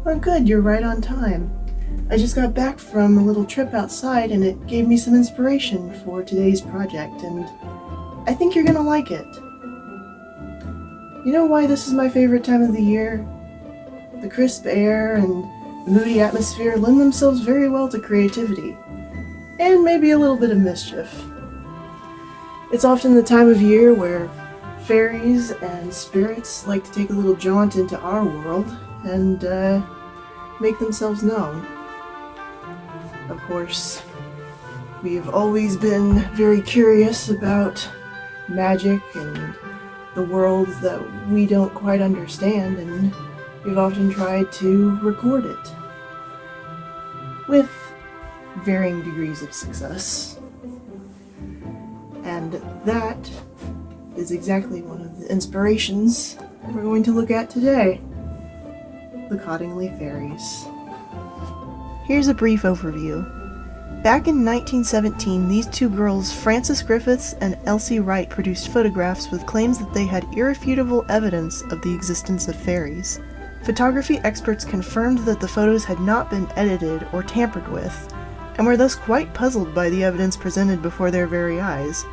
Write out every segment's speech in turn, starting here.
Oh good, you're right on time. I just got back from a little trip outside and it gave me some inspiration for today's project, and I think you're gonna like it. You know why this is my favorite time of the year? The crisp air and moody atmosphere lend themselves very well to creativity, and maybe a little bit of mischief. It's often the time of year where fairies and spirits like to take a little jaunt into our world and make themselves known. Of course, we've always been very curious about magic and the worlds that we don't quite understand, and we've often tried to record it with varying degrees of success. And that is exactly one of the inspirations we're going to look at today: the Cottingly Fairies. Here's a brief overview. Back in 1917, these two girls, Frances Griffiths and Elsie Wright, produced photographs with claims that they had irrefutable evidence of the existence of fairies. Photography experts confirmed that the photos had not been edited or tampered with, and were thus quite puzzled by the evidence presented before their very eyes.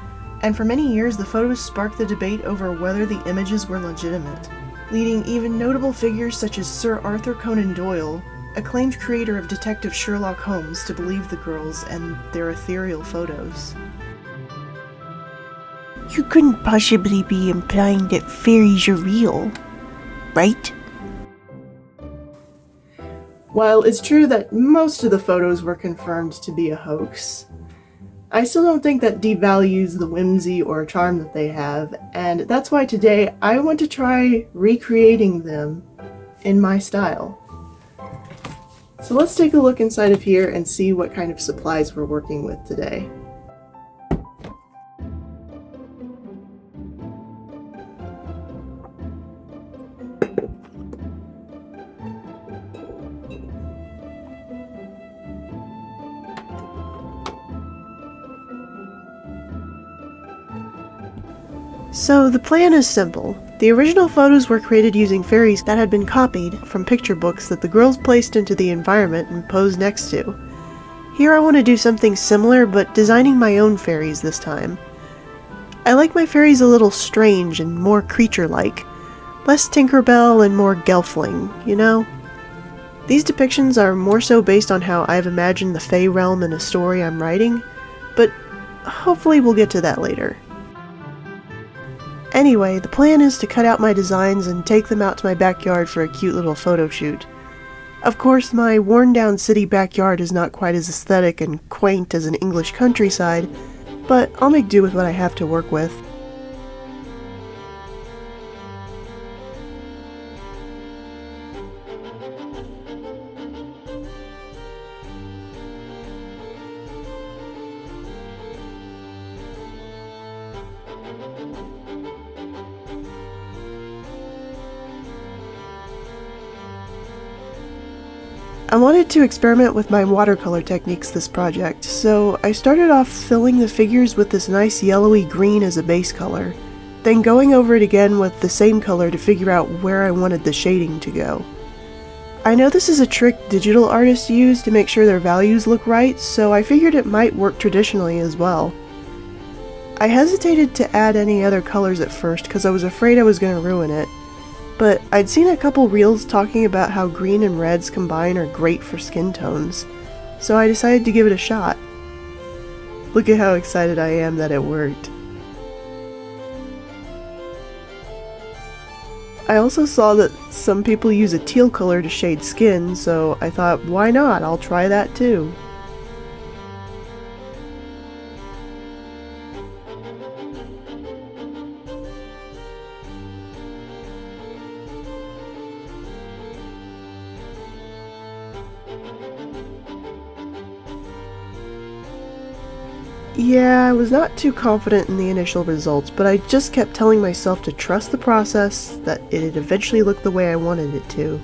And for many years, the photos sparked the debate over whether the images were legitimate, leading even notable figures such as Sir Arthur Conan Doyle, acclaimed creator of Detective Sherlock Holmes, to believe the girls and their ethereal photos. You couldn't possibly be implying that fairies are real, right? While it's true that most of the photos were confirmed to be a hoax, I still don't think that devalues the whimsy or charm that they have, and that's why today I want to try recreating them in my style. So let's take a look inside of here and see what kind of supplies we're working with today. So the plan is simple. The original photos were created using fairies that had been copied from picture books that the girls placed into the environment and posed next to. Here I want to do something similar, but designing my own fairies this time. I like my fairies a little strange and more creature-like. Less Tinkerbell and more Gelfling, you know? These depictions are more so based on how I've imagined the Fae realm in a story I'm writing, but hopefully we'll get to that later. Anyway, the plan is to cut out my designs and take them out to my backyard for a cute little photo shoot. Of course, my worn-down city backyard is not quite as aesthetic and quaint as an English countryside, but I'll make do with what I have to work with. I wanted to experiment with my watercolor techniques this project, so I started off filling the figures with this nice yellowy green as a base color, then going over it again with the same color to figure out where I wanted the shading to go. I know this is a trick digital artists use to make sure their values look right, so I figured it might work traditionally as well. I hesitated to add any other colors at first because I was afraid I was going to ruin it. But I'd seen a couple reels talking about how green and reds combined are great for skin tones, so I decided to give it a shot. Look at how excited I am that it worked. I also saw that some people use a teal color to shade skin, so I thought, why not? I'll try that too. Yeah, I was not too confident in the initial results, but I just kept telling myself to trust the process, that it'd eventually look the way I wanted it to.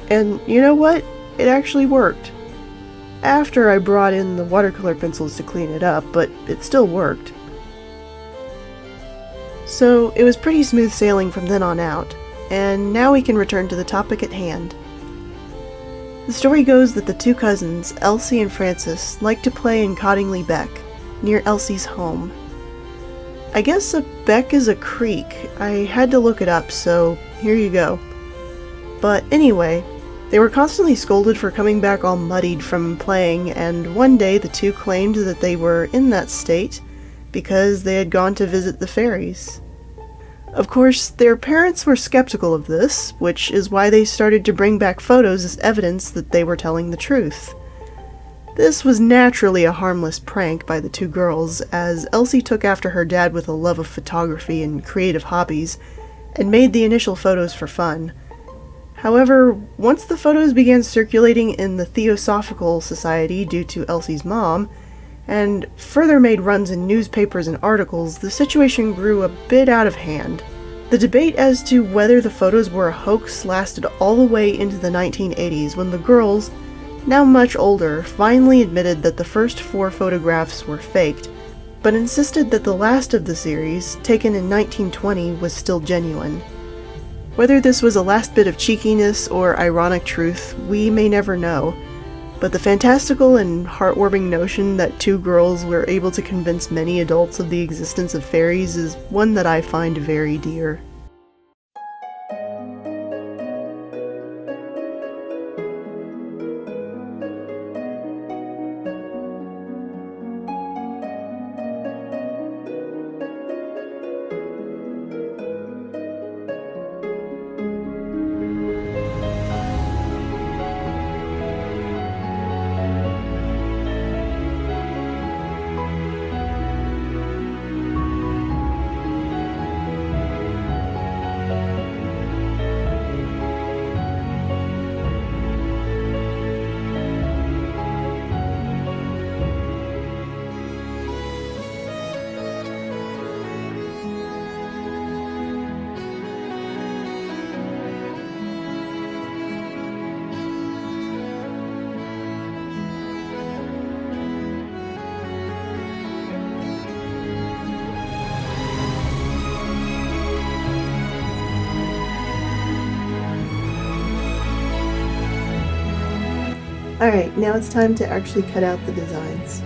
And you know what? It actually worked. After I brought in the watercolor pencils to clean it up, but it still worked. So it was pretty smooth sailing from then on out, and now we can return to the topic at hand. The story goes that the two cousins, Elsie and Francis, liked to play in Cottingly Beck, near Elsie's home. I guess a beck is a creek. I had to look it up, so here you go. But anyway, they were constantly scolded for coming back all muddied from playing, and one day the two claimed that they were in that state because they had gone to visit the fairies. Of course, their parents were skeptical of this, which is why they started to bring back photos as evidence that they were telling the truth. This was naturally a harmless prank by the two girls, as Elsie took after her dad with a love of photography and creative hobbies, and made the initial photos for fun. However, once the photos began circulating in the Theosophical Society due to Elsie's mom, and further made runs in newspapers and articles, the situation grew a bit out of hand. The debate as to whether the photos were a hoax lasted all the way into the 1980s, when the girls, now much older, finally admitted that the first 4 photographs were faked, but insisted that the last of the series, taken in 1920, was still genuine. Whether this was a last bit of cheekiness or ironic truth, we may never know, but the fantastical and heartwarming notion that two girls were able to convince many adults of the existence of fairies is one that I find very dear. Alright, now it's time to actually cut out the designs.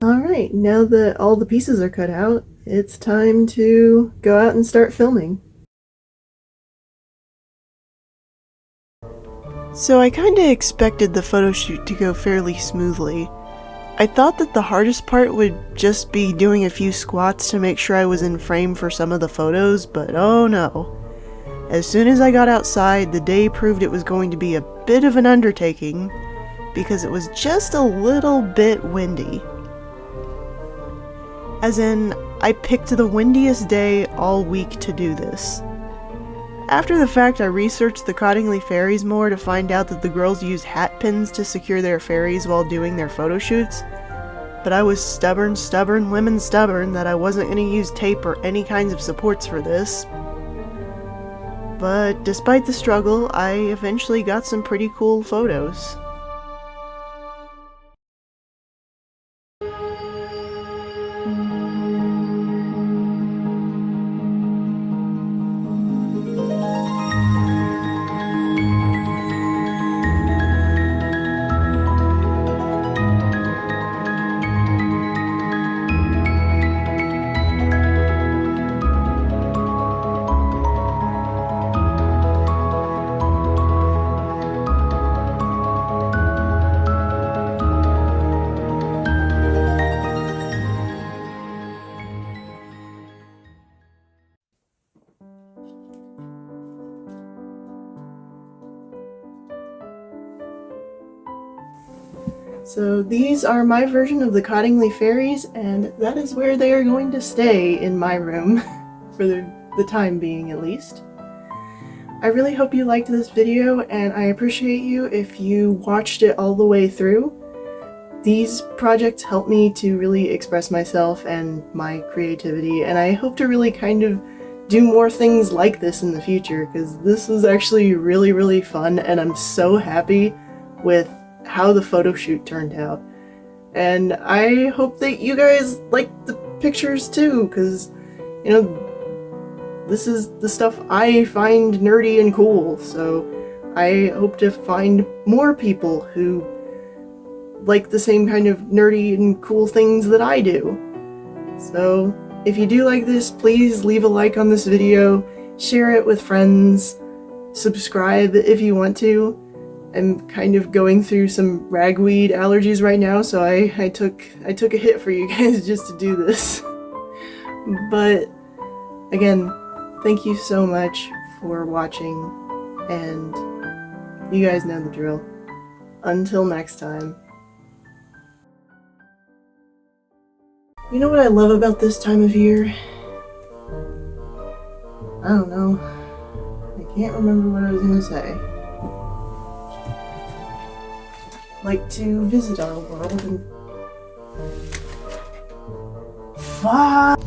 Alright, now that all the pieces are cut out, it's time to go out and start filming. So I kinda expected the photo shoot to go fairly smoothly. I thought that the hardest part would just be doing a few squats to make sure I was in frame for some of the photos, but oh no. As soon as I got outside, the day proved it was going to be a bit of an undertaking, because it was just a little bit windy. As in, I picked the windiest day all week to do this. After the fact, I researched the Cottingly Fairies more to find out that the girls use hat pins to secure their fairies while doing their photo shoots, but I was stubborn that I wasn't going to use tape or any kinds of supports for this. But despite the struggle, I eventually got some pretty cool photos. So these are my version of the Cottingly Fairies, and that is where they are going to stay in my room. for the time being at least. I really hope you liked this video, and I appreciate you if you watched it all the way through. These projects help me to really express myself and my creativity, and I hope to really kind of do more things like this in the future, because this was actually really, really fun, and I'm so happy with how the photo shoot turned out. And I hope that you guys like the pictures too, because, you know, this is the stuff I find nerdy and cool, so I hope to find more people who like the same kind of nerdy and cool things that I do. So if you do like this, please leave a like on this video, share it with friends, subscribe if you want to. I'm kind of going through some ragweed allergies right now, so I took a hit for you guys just to do this. But again, thank you so much for watching, and you guys know the drill. Until next time. You know what I love about this time of year? I don't know. I can't remember what I was gonna say. Like to visit our world and... Fuck!